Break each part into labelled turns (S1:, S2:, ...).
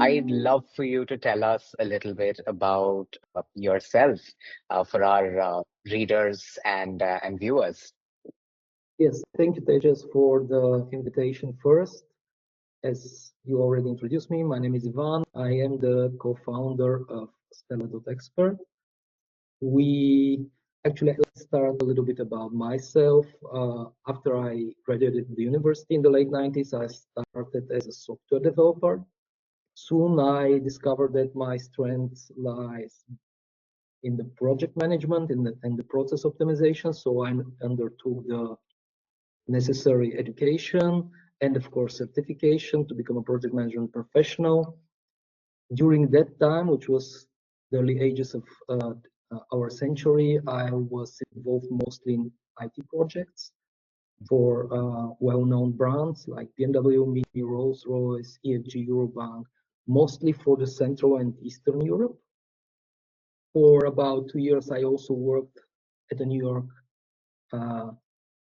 S1: I'd love for you to tell us a little bit about yourself for our readers and viewers.
S2: Yes, thank you, Tejas, for the invitation first. As you already introduced me, my name is Ivan. I am the co-founder of Stella.expert. We actually, let's start a little bit about myself. After I graduated the university in the late 90s, I started as a software developer. Soon I discovered that my strength lies in the project management and the process optimization. So I undertook the necessary education and of course certification to become a project management professional. During that time, which was the early ages of our century, I was involved mostly in IT projects for well-known brands like BMW, Mini, Rolls-Royce, EFG, Eurobank, mostly for the Central and Eastern Europe. For about 2 years, I also worked at a New York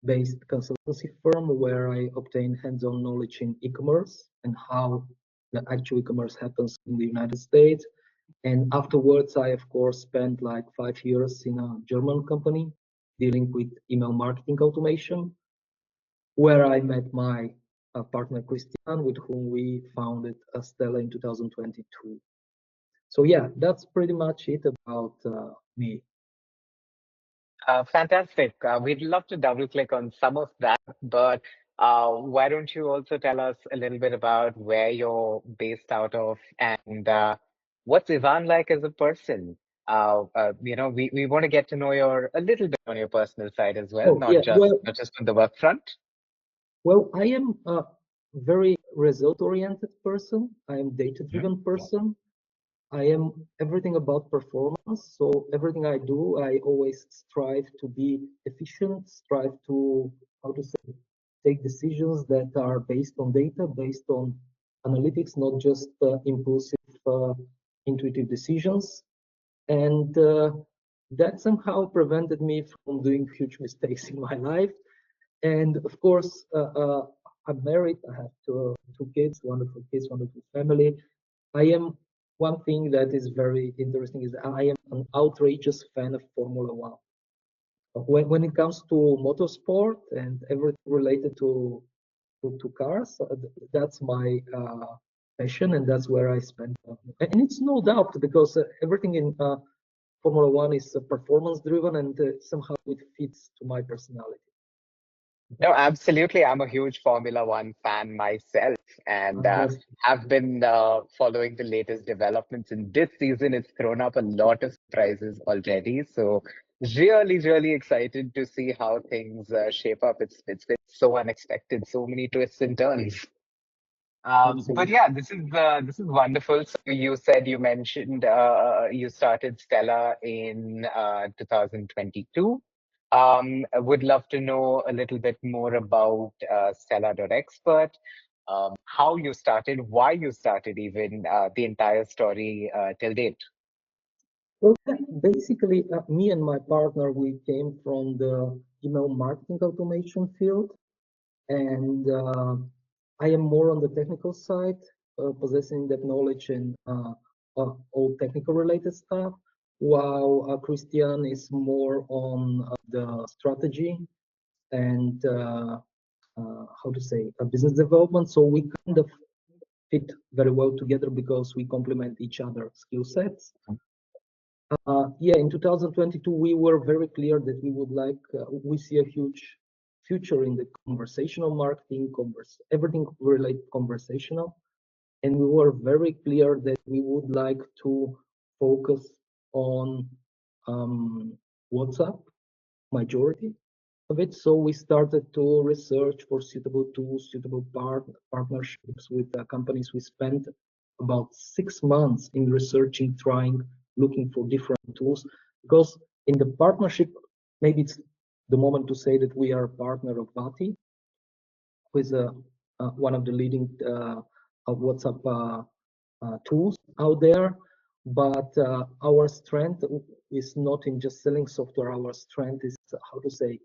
S2: based consultancy firm where I obtained hands-on knowledge in e-commerce and how the actual e-commerce happens in the United States. And afterwards, I of course spent like 5 years in a German company dealing with email marketing automation, where I met my partner Christian, with whom we founded Stella in 2022. So yeah, that's pretty much it about me.
S1: Fantastic. We'd love to double click on some of that, but why don't you also tell us a little bit about where you're based out of and what's Ivan like as a person? We want to get to know your a little bit on your personal side as well,
S2: Oh yeah,
S1: not just on the work front.
S2: well, I am a very result-oriented person. I am data-driven person. I am everything about performance. So everything I do, I always strive to be efficient, strive to, how to say, take decisions that are based on data, based on analytics, not just impulsive, intuitive decisions. And that somehow prevented me from doing huge mistakes in my life. And of course, I'm married. I have two kids, wonderful family. I am one thing that is very interesting is I am an outrageous fan of Formula One. When it comes to motorsport and everything related to cars, that's my passion, and that's where I spend. And it's no doubt because everything in Formula One is performance driven, and somehow it fits to my personality.
S1: No, absolutely. I'm a huge Formula One fan myself and have been following the latest developments. In this season, it's thrown up a lot of surprises already. So really, really excited to see how things shape up. It's been so unexpected, so many twists and turns. But yeah, this is wonderful. So you said you mentioned you started Stella in 2022. I would love to know a little bit more about Stella.expert, how you started, why you started, even the entire story till date.
S2: Well, basically, me and my partner, we came from the email marketing automation field, and I am more on the technical side, possessing that knowledge and all technical related stuff, while Christian is more on the strategy and how to say business development. So we kind of fit very well together because we complement each other skill sets. Yeah, in 2022, we were very clear that we would like, we see a huge future in the conversational marketing, everything related conversational. And we were very clear that we would like to focus on WhatsApp, majority of it. So we started to research for suitable tools, suitable partnerships with companies. We spent about 6 months in researching, trying, looking for different tools, because in the partnership, maybe it's the moment to say that we are a partner of Vati, who is one of the leading WhatsApp tools out there. But our strength is not in just selling software. Our strength is, how to say,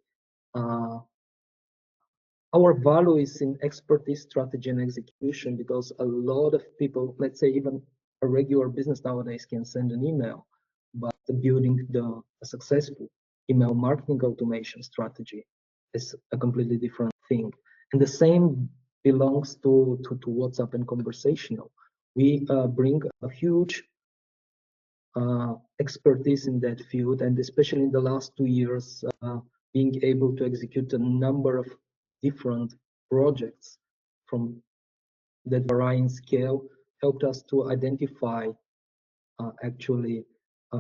S2: our value is in expertise, strategy, and execution, because a lot of people, let's say even a regular business nowadays, can send an email, but building a successful email marketing automation strategy is a completely different thing. And the same belongs to WhatsApp and conversational. We bring a huge expertise in that field, and especially in the last 2 years, being able to execute a number of different projects from that varying scale helped us to identify actually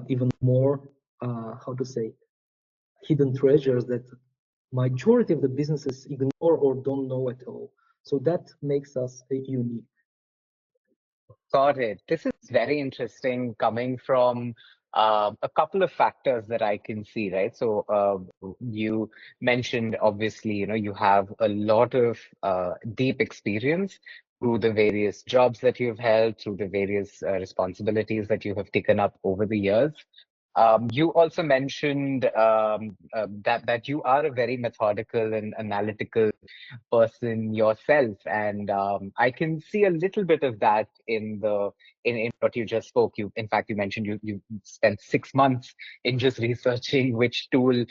S2: even more, how to say, hidden treasures that majority of the businesses ignore or don't know at all. So that makes us unique.
S1: Got it. This is very interesting coming from a couple of factors that I can see, right? So you mentioned, obviously, you have a lot of deep experience through the various jobs that you've held, through the various responsibilities that you have taken up over the years. You also mentioned that you are a very methodical and analytical person yourself, and I can see a little bit of that in what you just spoke. In fact, you mentioned you spent 6 months in just researching which tool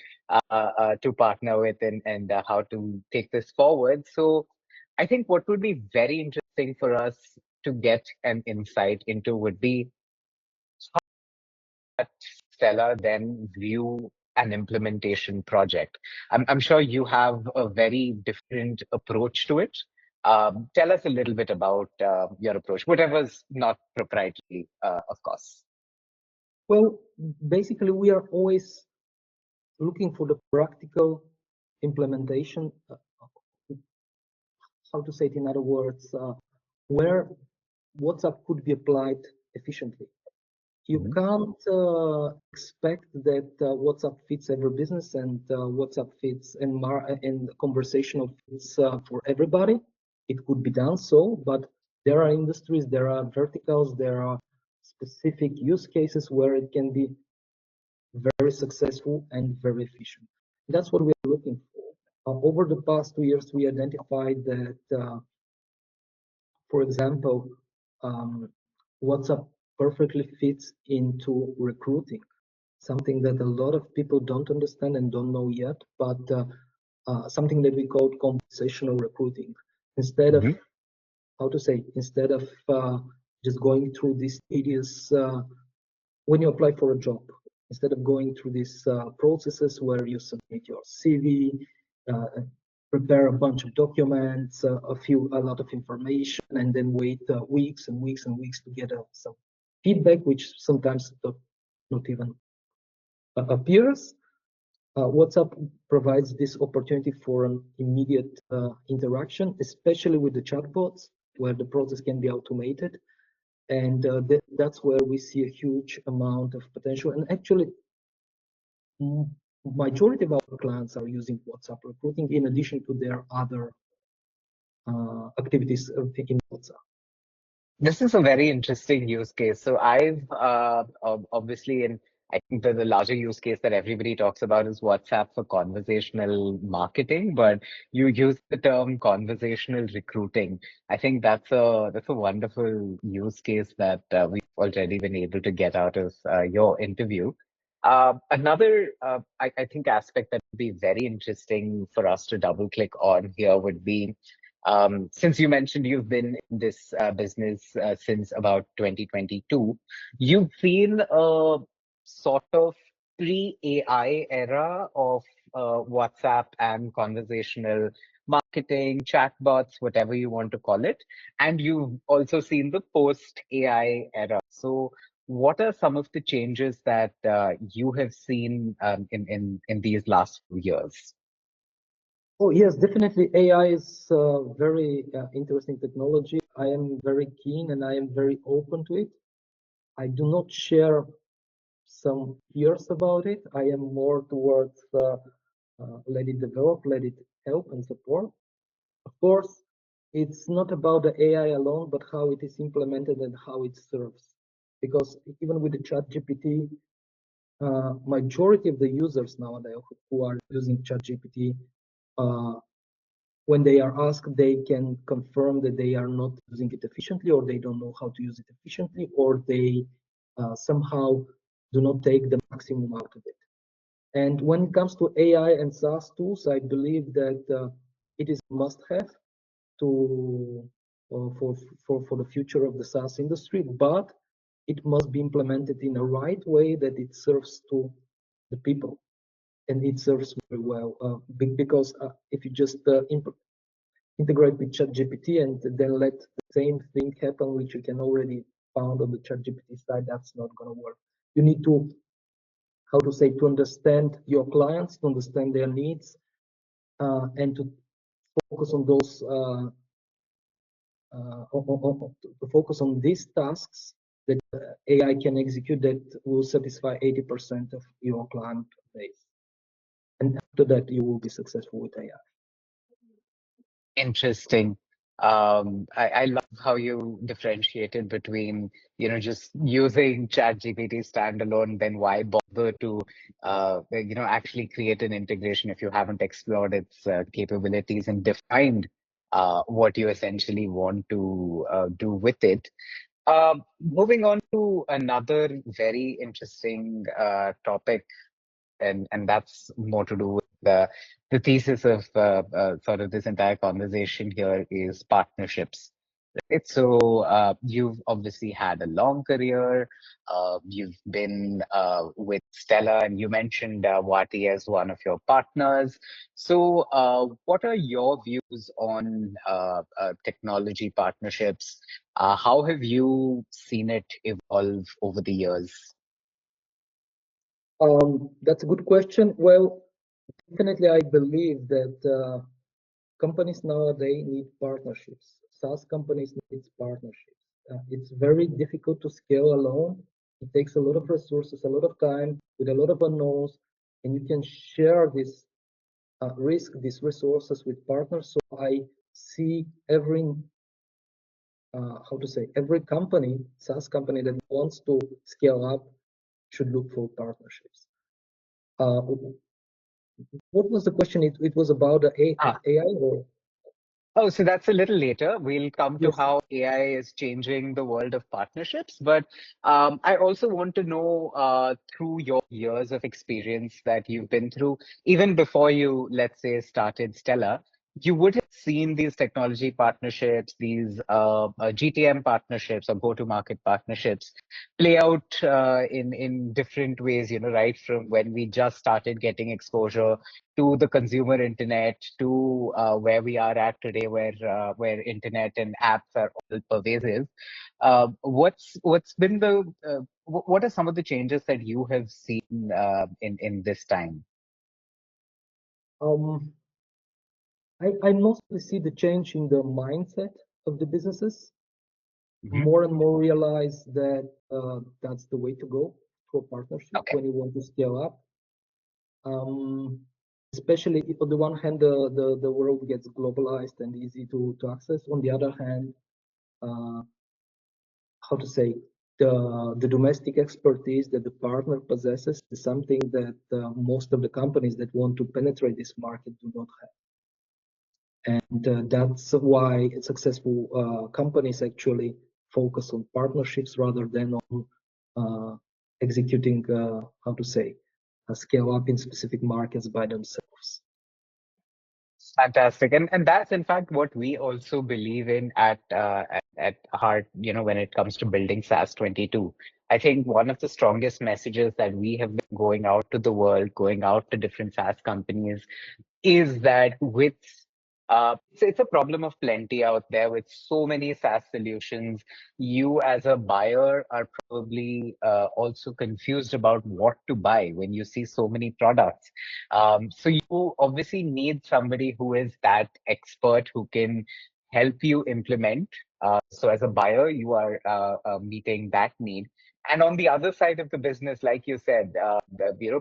S1: to partner with and how to take this forward. So, I think what would be very interesting for us to get an insight into would be that Stella then view an implementation project. I'm sure you have a very different approach to it. Tell us a little bit about your approach, whatever's not proprietary, of course.
S2: Well, basically, we are always looking for the practical implementation. How to say it in other words, where WhatsApp could be applied efficiently. You can't expect that WhatsApp fits every business and WhatsApp fits and conversational fits for everybody. It could be done so, but there are industries, there are verticals, there are specific use cases where it can be very successful and very efficient. That's what we're looking for. Over the past 2 years, we identified that, for example, WhatsApp perfectly fits into recruiting, something that a lot of people don't understand and don't know yet, but something that we call conversational recruiting. Instead of, how to say, instead of just going through this tedious, when you apply for a job, instead of going through these processes where you submit your CV, prepare a bunch of documents, a lot of information, and then wait weeks and weeks and weeks to get some feedback, which sometimes not even appears. WhatsApp provides this opportunity for an immediate interaction, especially with the chatbots, where the process can be automated. And that's where we see a huge amount of potential. And actually, majority of our clients are using WhatsApp recruiting in addition to their other activities in WhatsApp.
S1: This is a very interesting use case. So I've obviously, and I think that the larger use case that everybody talks about is WhatsApp for conversational marketing, but you use the term conversational recruiting. I think that's a wonderful use case that we've already been able to get out of your interview. Another, I think, aspect that would be very interesting for us to double click on here would be since you mentioned you've been in this business since about 2022, you've seen a sort of pre-AI era of WhatsApp and conversational marketing, chatbots, whatever you want to call it. And you've also seen the post-AI era. So, what are some of the changes that you have seen in these last few years?
S2: Oh, yes, definitely. AI is a very interesting technology. I am very keen and I am very open to it. I do not share some fears about it. I am more towards let it develop, let it help and support. Of course, it's not about the AI alone, but how it is implemented and how it serves. Because even with the ChatGPT, majority of the users nowadays who are using ChatGPT when they are asked, they can confirm that they are not using it efficiently, or they don't know how to use it efficiently, or they somehow do not take the maximum out of it. And when it comes to AI and SaaS tools, I believe that it is a must-have to for the future of the SaaS industry, but it must be implemented in a right way that it serves to the people, and it serves very well. Because if you just integrate with ChatGPT and then let the same thing happen, which you can already found on the ChatGPT side, that's not going to work. You need to, how to say, to understand your clients, to understand their needs, and to focus on those, to focus on these tasks that AI can execute that will satisfy 80% of your client base. And after that, you will be successful with AI.
S1: Interesting. I love how you differentiated between, just using ChatGPT standalone, then why bother to, actually create an integration if you haven't explored its capabilities and defined what you essentially want to do with it. Moving on to another very interesting topic, and that's more to do with the thesis of sort of this entire conversation here is partnerships. Right? So you've obviously had a long career. You've been with Stella, and you mentioned Wati as one of your partners. So, what are your views on technology partnerships? How have you seen it evolve over the years?
S2: That's a good question. Well, definitely, I believe that companies nowadays need partnerships. SaaS companies need partnerships. It's very difficult to scale alone. It takes a lot of resources, a lot of time, with a lot of unknowns, and you can share this risk, these resources with partners. So I see how to say, every company, SaaS company that wants to scale up should look for partnerships. Uh, what was the question? It was about the AI, or?
S1: Oh, so that's a little later. We'll come to
S2: Yes.
S1: how AI is changing the world of partnerships. But I also want to know through your years of experience that you've been through, even before you, let's say, started Stella, you would have seen these technology partnerships, these GTM partnerships or go-to-market partnerships play out in different ways, right from when we just started getting exposure to the consumer internet, to where we are at today, where internet and apps are all pervasive. What's been what are some of the changes that you have seen in this time?
S2: Um, I mostly see the change in the mindset of the businesses.
S1: Mhm.
S2: More and more realize that that's the way to go for partnership
S1: Okay.
S2: when you want to scale up. Um, Especially if on the one hand the world gets globalized and easy to access. On the other hand, uh, how to say, the domestic expertise that the partner possesses is something that most of the companies that want to penetrate this market do not have. And that's why successful companies actually focus on partnerships rather than on executing, how to say, a scale up in specific markets by themselves.
S1: Fantastic. And that's in fact what we also believe in at heart, when it comes to building SaaS 22. I think one of the strongest messages that we have been going out to the world, going out to different SaaS companies, is that with it's a problem of plenty out there with so many SaaS solutions. You as a buyer are probably also confused about what to buy when you see so many products. So you obviously need somebody who is that expert who can help you implement. So as a buyer, you are meeting that need. And on the other side of the business, like you said,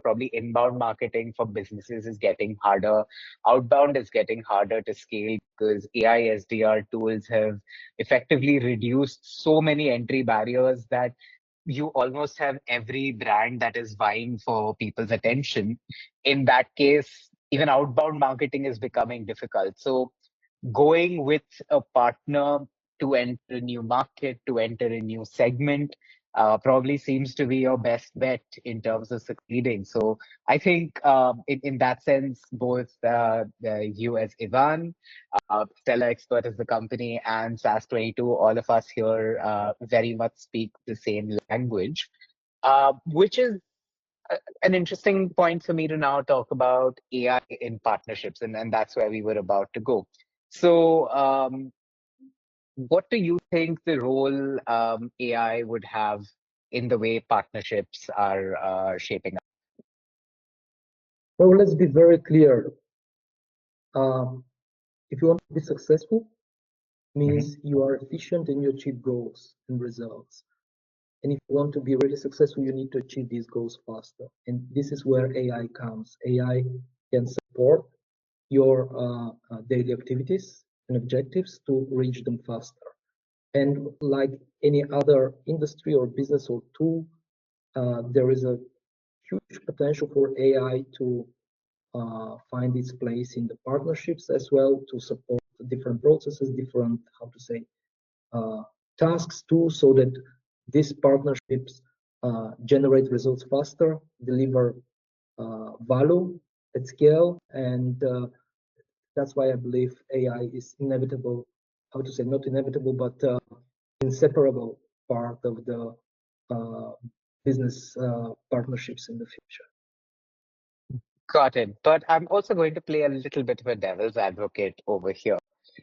S1: probably inbound marketing for businesses is getting harder. Outbound is getting harder to scale because AI SDR tools have effectively reduced so many entry barriers that you almost have every brand that is vying for people's attention. In that case, even outbound marketing is becoming difficult. So going with a partner to enter a new market, to enter a new segment, probably seems to be your best bet in terms of succeeding. So I think in that sense, both you as Ivan, Stellar Expert as the company, and SAS22, all of us here very much speak the same language, which is an interesting point for me to now talk about AI in partnerships, and that's where we were about to go. So, what do you think the role AI would have in the way partnerships are shaping up?
S2: Well, let's be very clear. If you want to be successful,
S1: Mhm.
S2: means you are efficient and you achieve goals and results. And if you want to be really successful, you need to achieve these goals faster. And this is where AI comes. AI can support your daily activities and objectives to reach them faster. And like any other industry or business or tool, there is a huge potential for AI to find its place in the partnerships as well, to support different processes, different, how to say, uh, tasks too, so that these partnerships generate results faster, deliver value at scale, and that's why I believe AI is inevitable. How to say, not inevitable, but inseparable part of the uh, business partnerships in the future.
S1: Got it. But I'm also going to play a little bit of a devil's advocate over here.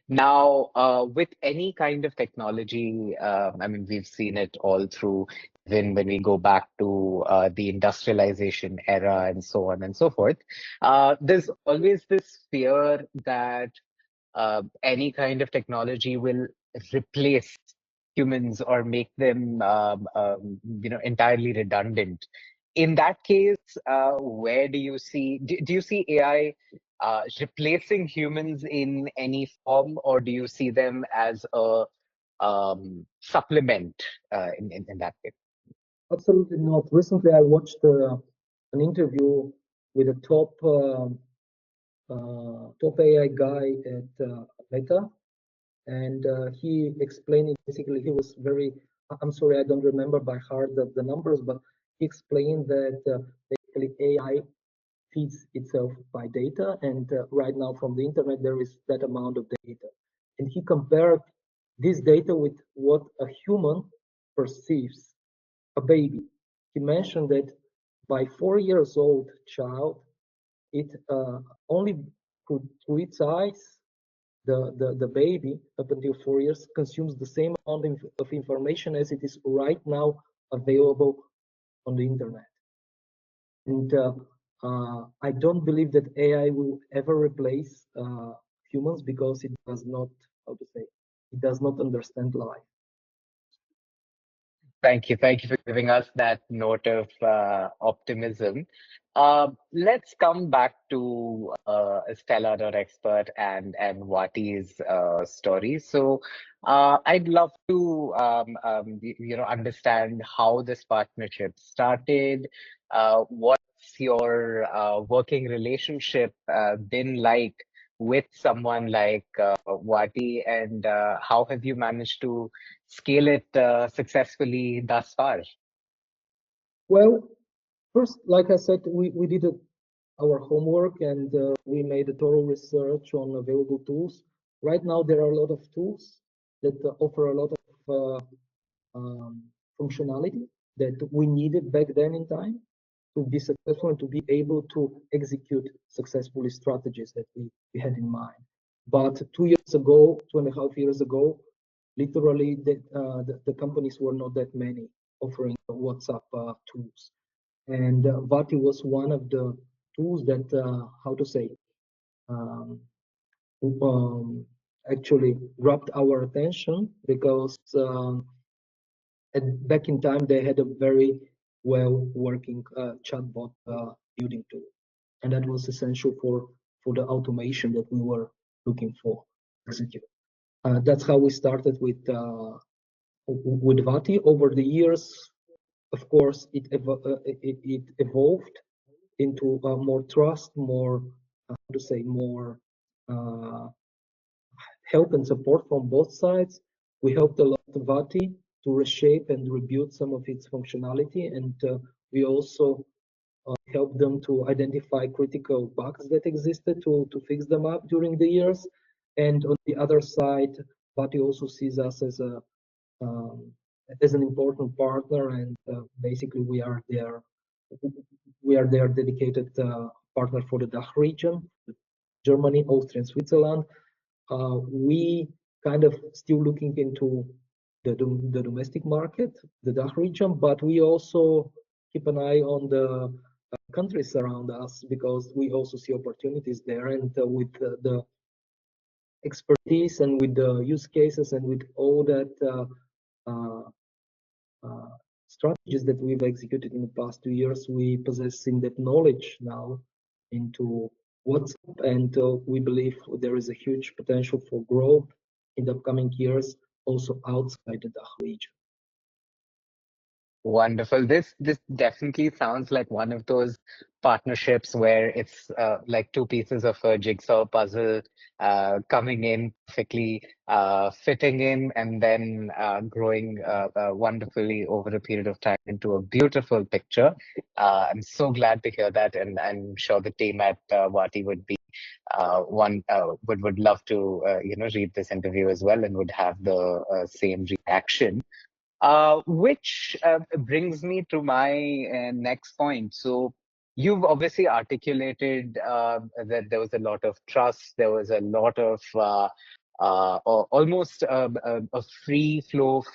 S1: Now, with any kind of technology, I mean, we've seen it all through, even when we go back to the industrialization era and so on and so forth. There's always this fear that any kind of technology will replace humans or make them, entirely redundant. In that case, where do you see, do you see AI replacing humans in any form, or do you see them as a supplement in that case?
S2: Absolutely not. Recently, I watched an interview with a top AI guy at Meta, and he explained it. Basically, he was very. I'm sorry, I don't remember by heart the numbers, but he explained that basically AI feeds itself by data, and right now from the internet there is that amount of data, and he compared this data with what a human perceives a baby. He mentioned that by 4 years old child, it only through its eyes, the baby up until 4 years consumes the same amount of information as it is right now available on the internet. And I don't believe that AI will ever replace humans because it does not, how to say, it does not understand life.
S1: Thank you. Thank you for giving us that note of optimism. Let's come back to Stellar Expert and Wati's story. So, I'd love to understand how this partnership started. What's your working relationship been like with someone like Wati, and how have you managed to scale it successfully thus far?
S2: Well, first, like I said, we did our homework and we made a thorough research on available tools. Right now, there are a lot of tools that offer a lot of functionality that we needed back then in time to be successful and to be able to execute successfully strategies that we had in mind. But 2 years ago, 2.5 years ago, literally the companies were not that many offering WhatsApp tools. And Vati was one of the tools that, how to say, um, um, actually grabbed our attention because back in time they had a very well working chatbot building tool, and that was essential for the automation that we were looking for execute. That's how we started with Vati. Over the years, of course, it evolved into more trust, more how to say, more uh, help and support from both sides. We helped a lot Vati to reshape and rebuild some of its functionality, and we also help them to identify critical bugs that existed to fix them up during the years. And on the other side, Vati also sees us um, as an important partner, and basically we are their dedicated partner for the DACH region, Germany, Austria, and Switzerland. We kind of still looking into the domestic market, the DACH region, but we also keep an eye on the countries around us because we also see opportunities there. And with the expertise and with the use cases and with all that uh, strategies that we've executed in the past 2 years, we possess in-depth knowledge now into what's up, and we believe there is a huge potential for growth in the upcoming years, also outside the DACH region.
S1: Wonderful. This definitely sounds like one of those partnerships where it's like two pieces of a jigsaw puzzle coming in perfectly, fitting in, and then growing wonderfully over a period of time into a beautiful picture. I'm so glad to hear that, and I'm sure the team at Wati would be would love to read this interview as well and would have the same reaction. Which brings me to my next point. So, you've obviously articulated that there was a lot of trust, there was a lot of almost a free flow of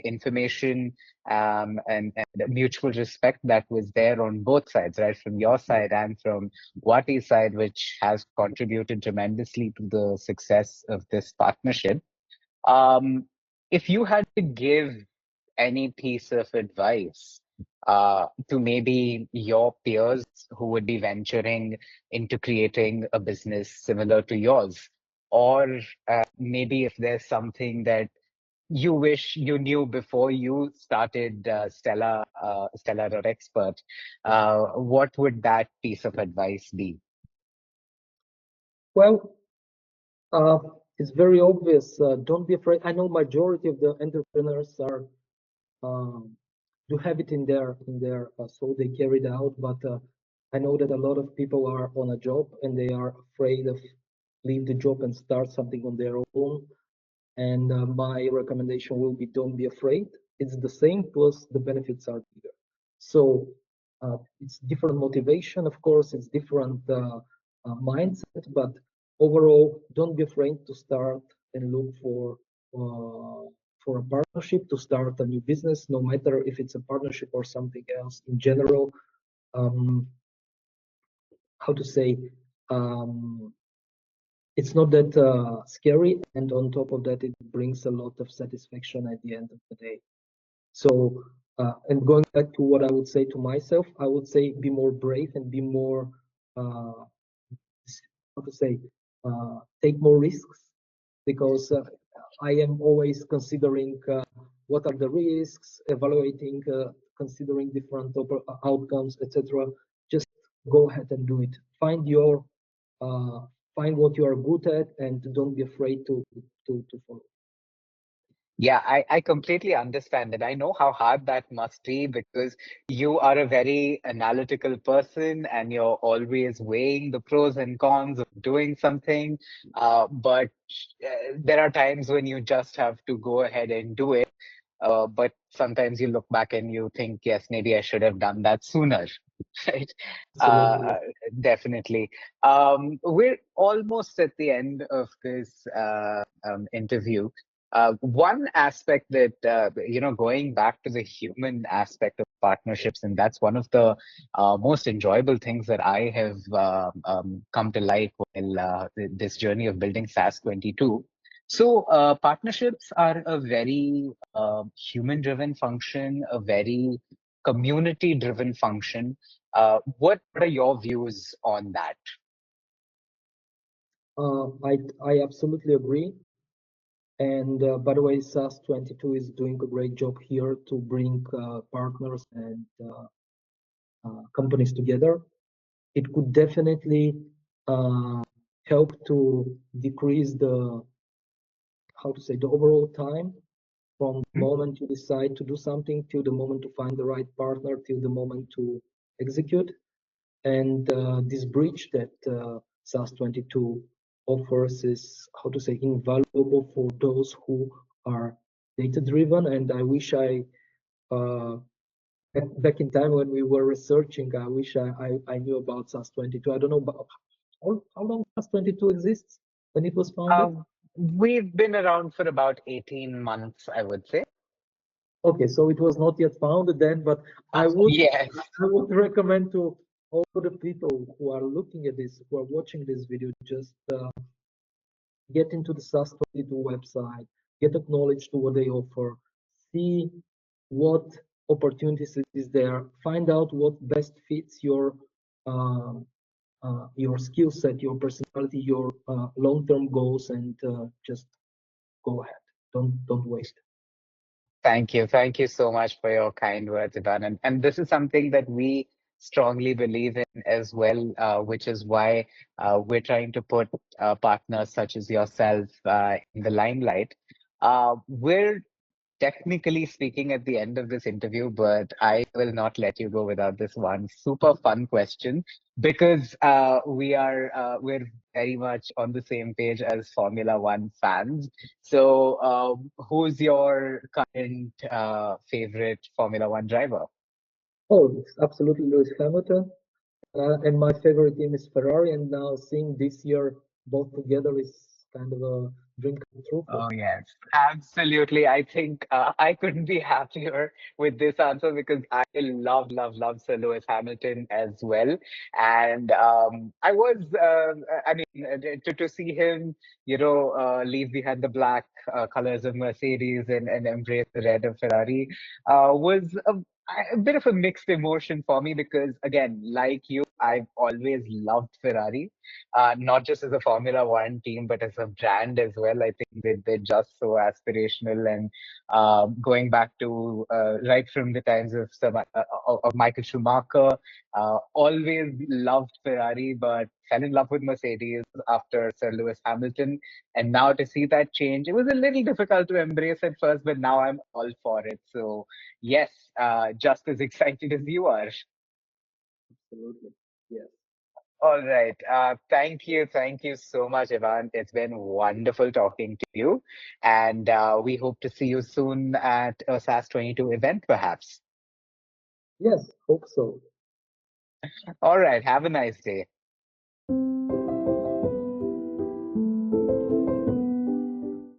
S1: information and mutual respect that was there on both sides, right? From your side and from Wati's side, which has contributed tremendously to the success of this partnership. Um, if you had to give any piece of advice to maybe your peers who would be venturing into creating a business similar to yours? Or maybe if there's something that you wish you knew before you started Stella or Expert, what would that piece of advice be?
S2: Well, uh, it's very obvious. Don't be afraid. I know majority of the entrepreneurs are um, do have it in their soul. They carry it out, but I know that a lot of people are on a job and they are afraid of leave the job and start something on their own. And my recommendation will be don't be afraid. It's the same, plus the benefits are bigger. So it's different motivation, of course, it's different mindset, but overall, don't be afraid to start and look for a partnership, to start a new business, no matter if it's a partnership or something else in general. Um, how to say? Um, it's not that scary, and on top of that, it brings a lot of satisfaction at the end of the day. So and going back to what I would say to myself, I would say be more brave and be more uh, how to say take more risks, because I am always considering what are the risks, evaluating, considering different outcomes, etc. Just go ahead and do it. Uh, find what you are good at, and don't be afraid to follow.
S1: Yeah, I completely understand it. I know how hard that must be because you are a very analytical person and you're always weighing the pros and cons of doing something. But there are times when you just have to go ahead and do it. But sometimes you look back and you think, yes, maybe I should have done that sooner, right?
S2: Absolutely.
S1: Uh, Definitely. We're almost at the end of this interview. One aspect that, going back to the human aspect of partnerships, and that's one of the most enjoyable things that I have come to like while this journey of building SAS 22. So, partnerships are a very human-driven function, a very community-driven function. What are your views on that?
S2: I absolutely agree. And by the way, SAS 22 is doing a great job here to bring partners and companies together. It could definitely uh, help to decrease how to say, the overall time from the
S1: Mhm.
S2: moment you decide to do something till the moment to find the right partner till the moment to execute. And this bridge that SAS 22 offers is, how to say, invaluable for those who are data driven. And I wish uh, back in time when we were researching, I wish I knew about SAS 22. I don't know about how long SAS 22 exists when it was founded.
S1: We've been around for about 18 months, I would say.
S2: Okay, so it was not yet founded then, but I would
S1: Yes.
S2: I would recommend to all the people who are looking at this, who are watching this video, just get into the SAS 22 website, get acknowledged to what they offer, see what opportunities is there, find out what best fits um, your skill set, your personality, your long-term goals, and just go ahead. Don't wait.
S1: Thank you. Thank you so much for your kind words, Ivan. And this is something that we strongly believe in as well, which is why we're trying to put partners such as yourself in the limelight. We're technically speaking at the end of this interview, but I will not let you go without this one super fun question because we're very much on the same page as Formula One fans. So, who's your current favorite Formula One driver?
S2: Oh, it's absolutely Lewis Hamilton. And my favorite team is Ferrari. And now seeing this year both together is kind of a dream come true for
S1: Oh,
S2: me.
S1: yes, absolutely. I think I couldn't be happier with this answer because I love Sir Lewis Hamilton as well. And I mean, to see him, leave behind the black colors of Mercedes and embrace the red of Ferrari was a bit of a mixed emotion for me because, again, like you, I've always loved Ferrari not just as a Formula One team, but as a brand as well. I think they're just so aspirational and going back to right from the times of of Michael Schumacher, always loved Ferrari, but fell in love with Mercedes after Sir Lewis Hamilton. And now to see that change, it was a little difficult to embrace at first, but now I'm all for it. So yes, just as excited as you are.
S2: Absolutely. Yes.
S1: All right. Thank you. Thank you so much, Ivan. It's been wonderful talking to you. And we hope to see you soon at a SAS 22 event, perhaps.
S2: Yes, hope so.
S1: All right. Have a nice day.